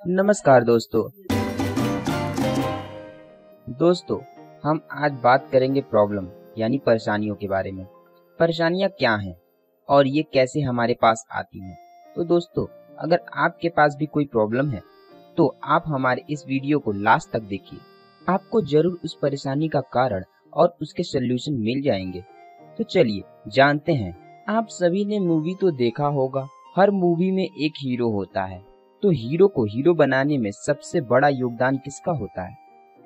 नमस्कार दोस्तों, हम आज बात करेंगे प्रॉब्लम यानी परेशानियों के बारे में। परेशानियां क्या हैं और ये कैसे हमारे पास आती हैं। तो दोस्तों, अगर आपके पास भी कोई प्रॉब्लम है तो आप हमारे इस वीडियो को लास्ट तक देखिए। आपको जरूर उस परेशानी का कारण और उसके सल्यूशन मिल जाएंगे। तो चलिए जानते हैं। आप सभी ने मूवी तो देखा होगा। हर मूवी में एक हीरो होता है, तो हीरो को हीरो बनाने में सबसे बड़ा योगदान किसका होता है?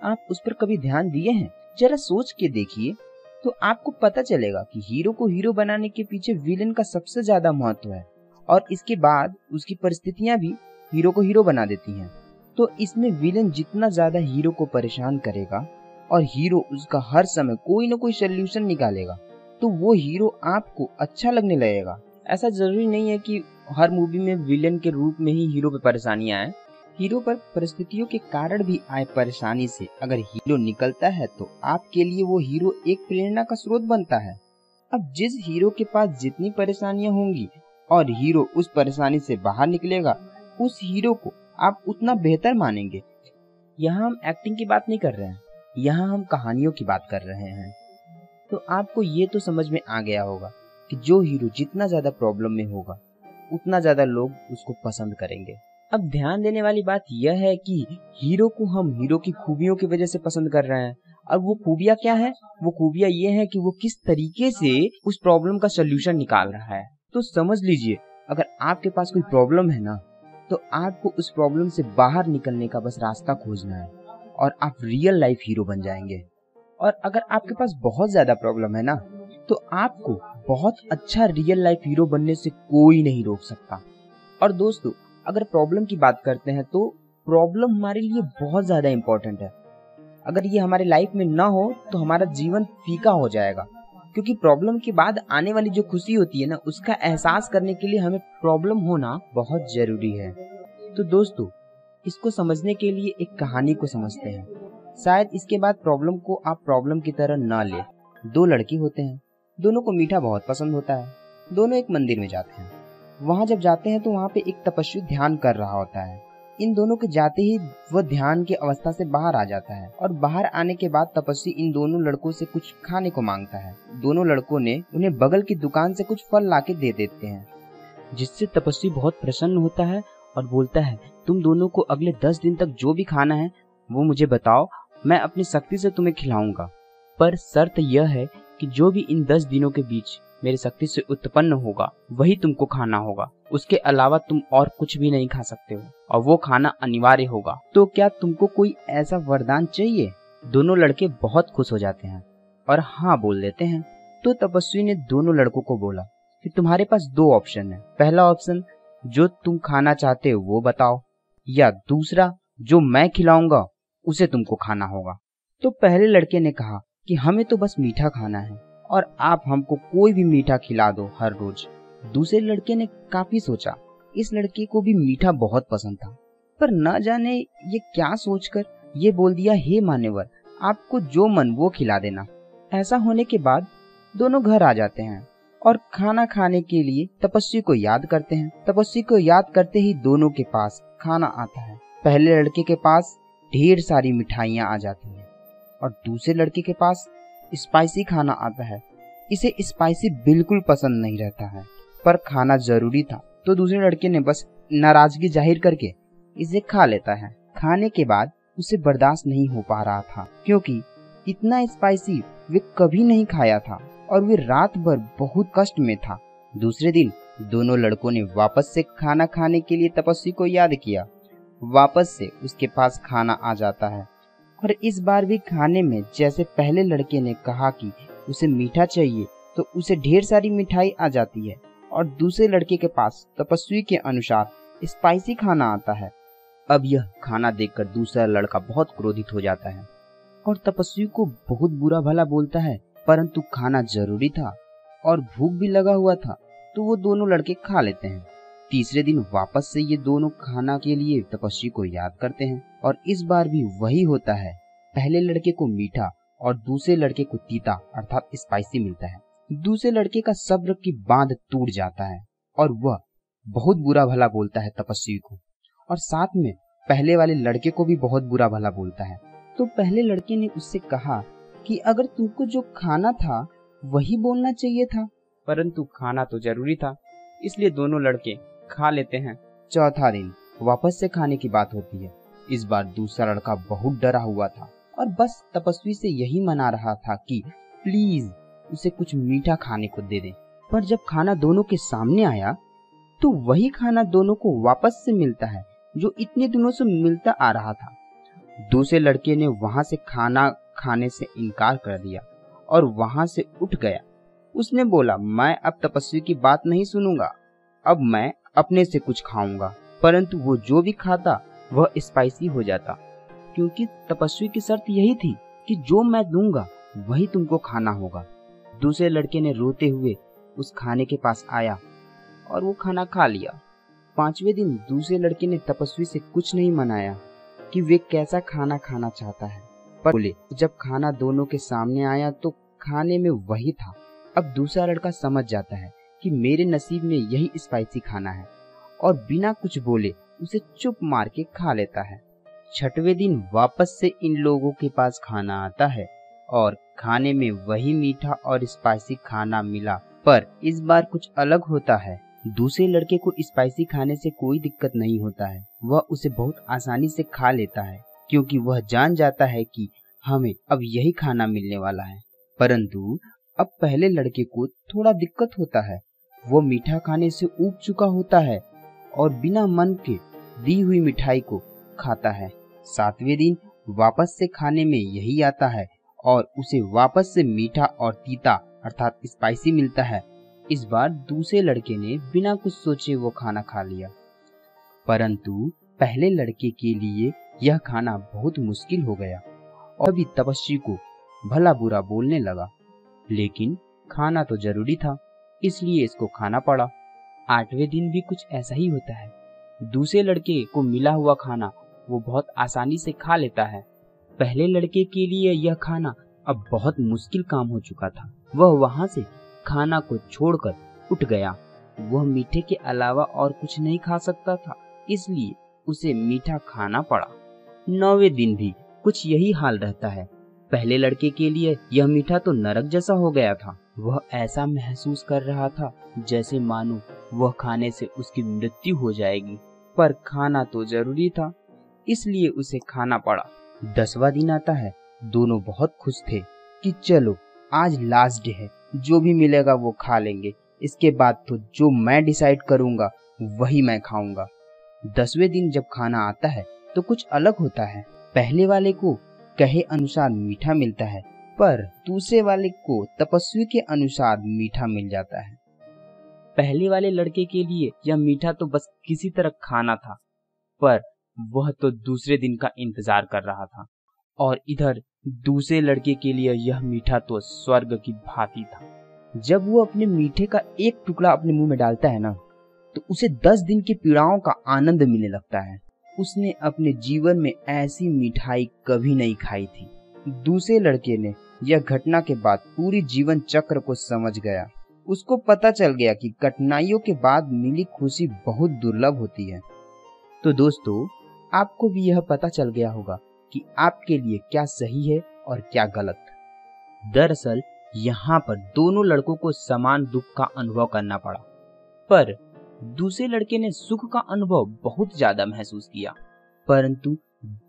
आप उस पर कभी ध्यान दिए हैं? जरा सोच के देखिए तो आपको पता चलेगा कि हीरो को हीरो बनाने के पीछे विलेन का सबसे ज्यादा महत्व है, और इसके बाद उसकी परिस्थितियां भी हीरो को हीरो बना देती हैं। तो इसमें विलेन जितना ज्यादा हीरो को परेशान करेगा और हीरो उसका हर समय कोई न कोई सोल्यूशन निकालेगा, तो वो हीरो आपको अच्छा लगने लगेगा। ऐसा जरूरी नहीं है कि हर मूवी में विलेन के रूप में ही हीरो पे परेशानियां आए। हीरो पर परिस्थितियों के कारण भी आए परेशानी से अगर हीरो निकलता है तो आपके लिए वो हीरो एक प्रेरणा का स्रोत बनता है। अब जिस हीरो के पास जितनी परेशानियां होंगी और हीरो उस परेशानी से बाहर निकलेगा, उस हीरो को आप उतना बेहतर मानेंगे। यहाँ हम एक्टिंग की बात नहीं कर रहे हैं, यहाँ हम कहानियों की बात कर रहे हैं। तो आपको ये तो समझ में आ गया होगा कि जो हीरो जितना ज्यादा प्रॉब्लम में होगा उतना ज्यादा लोग उसको पसंद करेंगे। अब ध्यान देने वाली बात यह है कि हीरो को हम हीरो की खूबियों की वजह से पसंद कर रहे हैं। और वो खूबियां क्या है? वो खूबियां ये है कि वो किस तरीके से उस प्रॉब्लम का सोल्यूशन निकाल रहा है। तो समझ लीजिए, अगर आपके पास कोई प्रॉब्लम है ना, तो आपको उस प्रॉब्लम से बाहर निकलने का बस रास्ता खोजना है और आप रियल लाइफ हीरो बन जाएंगे। और अगर आपके पास बहुत ज्यादा प्रॉब्लम है ना, तो आपको बहुत अच्छा रियल लाइफ हीरो बनने से कोई नहीं रोक सकता। और दोस्तों, अगर प्रॉब्लम की बात करते हैं तो प्रॉब्लम हमारे लिए बहुत ज्यादा इम्पोर्टेंट है। अगर ये हमारे लाइफ में ना हो तो हमारा जीवन फीका हो जाएगा, क्योंकि प्रॉब्लम के बाद आने वाली जो खुशी होती है ना, उसका एहसास करने के लिए हमें प्रॉब्लम होना बहुत जरूरी है। तो दोस्तों, इसको समझने के लिए एक कहानी को समझते हैं। शायद इसके बाद प्रॉब्लम को आप प्रॉब्लम की तरह ना ले। दो लड़के होते हैं, दोनों को मीठा बहुत पसंद होता है। दोनों एक मंदिर में जाते हैं। वहाँ जब जाते हैं तो वहाँ पे एक तपस्वी ध्यान कर रहा होता है। इन दोनों के जाते ही वह ध्यान की अवस्था से बाहर आ जाता है, और बाहर आने के बाद तपस्वी इन दोनों लड़कों से कुछ खाने को मांगता है। दोनों लड़कों ने उन्हें बगल की दुकान से कुछ फल लाके दे देते हैं, जिससे तपस्वी बहुत प्रसन्न होता है और बोलता है, तुम दोनों को अगले 10 दिन तक जो भी खाना है वो मुझे बताओ, मैं अपनी शक्ति से तुम्हें खिलाऊंगा। पर शर्त यह है कि जो भी इन 10 दिनों के बीच मेरी शक्ति से उत्पन्न होगा वही तुमको खाना होगा। उसके अलावा तुम और कुछ भी नहीं खा सकते हो, और वो खाना अनिवार्य होगा। तो क्या तुमको कोई ऐसा वरदान चाहिए? दोनों लड़के बहुत खुश हो जाते हैं और हाँ बोल देते हैं। तो तपस्वी ने दोनों लड़कों को बोला कि तुम्हारे पास दो ऑप्शन है। पहला ऑप्शन, जो तुम खाना चाहते हो वो बताओ, या दूसरा, जो मैं खिलाऊंगा उसे तुमको खाना होगा। तो पहले लड़के ने कहा कि हमें तो बस मीठा खाना है और आप हमको कोई भी मीठा खिला दो हर रोज। दूसरे लड़के ने काफी सोचा। इस लड़के को भी मीठा बहुत पसंद था, पर न जाने ये क्या सोचकर ये बोल दिया, हे मान्यवर, आपको जो मन वो खिला देना। ऐसा होने के बाद दोनों घर आ जाते हैं और खाना खाने के लिए तपस्वी को याद करते हैं। तपस्वी को याद करते ही दोनों के पास खाना आता है। पहले लड़के के पास ढेर सारी मिठाइयाँ आ जाती हैं और दूसरे लड़के के पास स्पाइसी खाना आता है। इसे स्पाइसी बिल्कुल पसंद नहीं रहता है, पर खाना जरूरी था, तो दूसरे लड़के ने बस नाराजगी जाहिर करके इसे खा लेता है। खाने के बाद उसे बर्दाश्त नहीं हो पा रहा था, क्योंकि इतना स्पाइसी वे कभी नहीं खाया था और वे रात भर बहुत कष्ट में था। दूसरे दिन दोनों लड़कों ने वापस से खाना खाने के लिए तपस्वी को याद किया। वापस से उसके पास खाना आ जाता है, और इस बार भी खाने में जैसे पहले लड़के ने कहा कि उसे मीठा चाहिए, तो उसे ढेर सारी मिठाई आ जाती है, और दूसरे लड़के के पास तपस्वी के अनुसार स्पाइसी खाना आता है। अब यह खाना देखकर दूसरा लड़का बहुत क्रोधित हो जाता है और तपस्वी को बहुत बुरा भला बोलता है, परंतु खाना जरूरी था और भूख भी लगा हुआ था, तो वो दोनों लड़के खा लेते हैं। तीसरे दिन वापस से ये दोनों खाना के लिए तपस्वी को याद करते हैं, और इस बार भी वही होता है। पहले लड़के को मीठा और दूसरे लड़के को तीता अर्थात स्पाइसी मिलता है। दूसरे लड़के का सब्र की बांध टूट जाता है और वह बहुत बुरा भला बोलता है तपस्वी को, और साथ में पहले वाले लड़के को भी बहुत बुरा भला बोलता है। तो पहले लड़के ने उससे कहा कि अगर तुमको जो खाना था वही बोलना चाहिए था, परंतु खाना तो जरूरी था, इसलिए दोनों लड़के खा लेते हैं। चौथा दिन वापस से खाने की बात होती है। इस बार दूसरा लड़का बहुत डरा हुआ था और बस तपस्वी से यही मना रहा था कि प्लीज उसे कुछ मीठा खाने को दे दे। पर जब खाना दोनों के सामने आया तो वही खाना दोनों को वापस से मिलता है जो इतने दिनों से मिलता आ रहा था। दूसरे लड़के ने वहां से खाना खाने से इनकार कर दिया और वहां से उठ गया। उसने बोला, मैं अब तपस्वी की बात नहीं सुनूंगा, अब मैं अपने से कुछ खाऊंगा। परंतु वो जो भी खाता वह स्पाइसी हो जाता, क्योंकि तपस्वी की शर्त यही थी कि जो मैं दूंगा वही तुमको खाना होगा। दूसरे लड़के ने रोते हुए उस खाने के पास आया और वो खाना खा लिया। पांचवें दिन दूसरे लड़के ने तपस्वी से कुछ नहीं मनाया कि वे कैसा खाना खाना चाहता है, पर बोले जब खाना दोनों के सामने आया तो खाने में वही था। अब दूसरा लड़का समझ जाता है कि मेरे नसीब में यही स्पाइसी खाना है और बिना कुछ बोले उसे चुप मार के खा लेता है। छठवें दिन वापस से इन लोगों के पास खाना आता है और खाने में वही मीठा और स्पाइसी खाना मिला, पर इस बार कुछ अलग होता है। दूसरे लड़के को स्पाइसी खाने से कोई दिक्कत नहीं होता है, वह उसे बहुत आसानी से खा लेता है क्योंकि वह जान जाता है कि हमें अब यही खाना मिलने वाला है। परंतु अब पहले लड़के को थोड़ा दिक्कत होता है, वो मीठा खाने से ऊब चुका होता है और बिना मन के दी हुई मिठाई को खाता है। सातवें दिन वापस से खाने में यही आता है और उसे वापस से मीठा और तीता अर्थात स्पाइसी मिलता है। इस बार दूसरे लड़के ने बिना कुछ सोचे वो खाना खा लिया, परंतु पहले लड़के के लिए यह खाना बहुत मुश्किल हो गया और अभी तपस्वी को भला बुरा बोलने लगा। लेकिन खाना तो जरूरी था, इसलिए इसको खाना पड़ा। आठवें दिन भी कुछ ऐसा ही होता है। दूसरे लड़के को मिला हुआ खाना वो बहुत आसानी से खा लेता है। पहले लड़के के लिए यह खाना अब बहुत मुश्किल काम हो चुका था। वह वहां से खाना को छोड़कर उठ गया। वह मीठे के अलावा और कुछ नहीं खा सकता था, इसलिए उसे मीठा खाना पड़ा। नौवें दिन भी कुछ यही हाल रहता है। पहले लड़के के लिए यह मीठा तो नरक जैसा हो गया था। वह ऐसा महसूस कर रहा था जैसे मानो वह खाने से उसकी मृत्यु हो जाएगी, पर खाना तो जरूरी था, इसलिए उसे खाना पड़ा। 10वां दिन आता है। दोनों बहुत खुश थे कि चलो आज लास्ट डे है, जो भी मिलेगा वो खा लेंगे, इसके बाद तो जो मैं डिसाइड करूंगा वही मैं खाऊंगा। 10वें दिन जब खाना आता है तो कुछ अलग होता है। पहले वाले को कहे अनुसार मीठा मिलता है, पर दूसरे वाले को तपस्वी के अनुसार मीठा मिल जाता है। पहले वाले लड़के के लिए यह मीठा तो बस किसी तरह खाना था, पर वह तो दूसरे दिन का इंतजार कर रहा था, और इधर दूसरे लड़के के लिए यह मीठा तो स्वर्ग की भांति था। जब वो अपने मीठे का एक टुकड़ा अपने मुंह में डालता है ना, तो उसे 10 दिन की पीड़ाओं का आनंद मिलने लगता है। उसने अपने जीवन में ऐसी मिठाई कभी नहीं खाई थी। दूसरे लड़के ने यह घटना के बाद पूरी जीवन चक्र को समझ गया। उसको पता चल गया कि कठिनाइयों के बाद मिली खुशी बहुत दुर्लभ होती है। तो दोस्तों, आपको भी यह पता चल गया होगा कि आपके लिए क्या सही है और क्या गलत। दरअसल यहाँ पर दोनों लड़कों को समान दुख का अनुभव करना पड़ा, पर दूसरे लड़के ने सुख का अनुभव बहुत ज्यादा महसूस किया, परंतु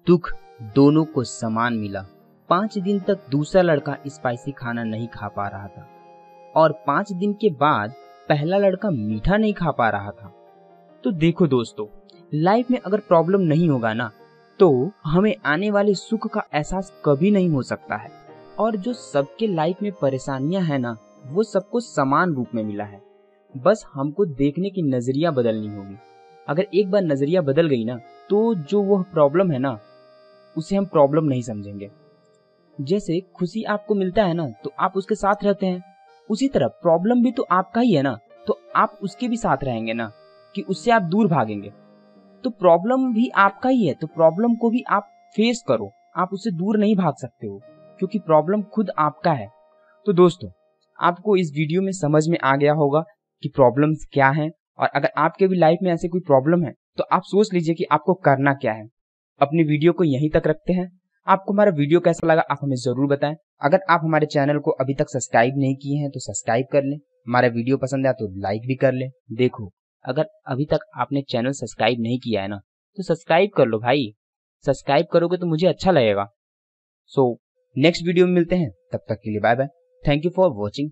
दुख दोनों को समान मिला। 5 दिन तक दूसरा लड़का स्पाइसी खाना नहीं खा पा रहा था और 5 दिन के बाद पहला लड़का मीठा नहीं खा पा रहा था। तो देखो दोस्तों, लाइफ में अगर प्रॉब्लम नहीं होगा ना, तो हमें आने वाले सुख का एहसास कभी नहीं हो सकता है। और जो सबके लाइफ में परेशानियां है ना, वो सबको समान रूप में मिला है, बस हमको देखने की नजरिया बदलनी होगी। अगर एक बार नजरिया बदल गई ना, तो जो वह प्रॉब्लम है ना, उसे हम प्रॉब्लम नहीं समझेंगे। जैसे खुशी आपको मिलता है ना, तो आप उसके साथ रहते हैं, उसी तरह प्रॉब्लम भी तो आपका ही है ना, तो आप उसके भी साथ रहेंगे ना, कि उससे आप दूर भागेंगे। तो प्रॉब्लम भी आपका ही है, तो प्रॉब्लम को भी आप फेस करो, आप उससे दूर नहीं भाग सकते हो, क्योंकि प्रॉब्लम खुद आपका है। तो दोस्तों, आपको इस वीडियो में समझ में आ गया होगा कि प्रॉब्लम्स क्या हैं, और अगर आपके भी लाइफ में ऐसे कोई प्रॉब्लम है तो आप सोच लीजिए कि आपको करना क्या है। अपनी वीडियो को यहीं तक रखते हैं। आपको हमारा वीडियो कैसा लगा आप हमें जरूर बताएं। अगर आप हमारे चैनल को अभी तक सब्सक्राइब नहीं किए हैं तो सब्सक्राइब कर लें। हमारा वीडियो पसंद आया तो लाइक भी कर लें। देखो, अगर अभी तक आपने चैनल सब्सक्राइब नहीं किया है ना, तो सब्सक्राइब कर लो भाई। सब्सक्राइब करोगे तो मुझे अच्छा लगेगा। नेक्स्ट वीडियो में मिलते हैं, तब तक के लिए bye bye. Thank you for watching.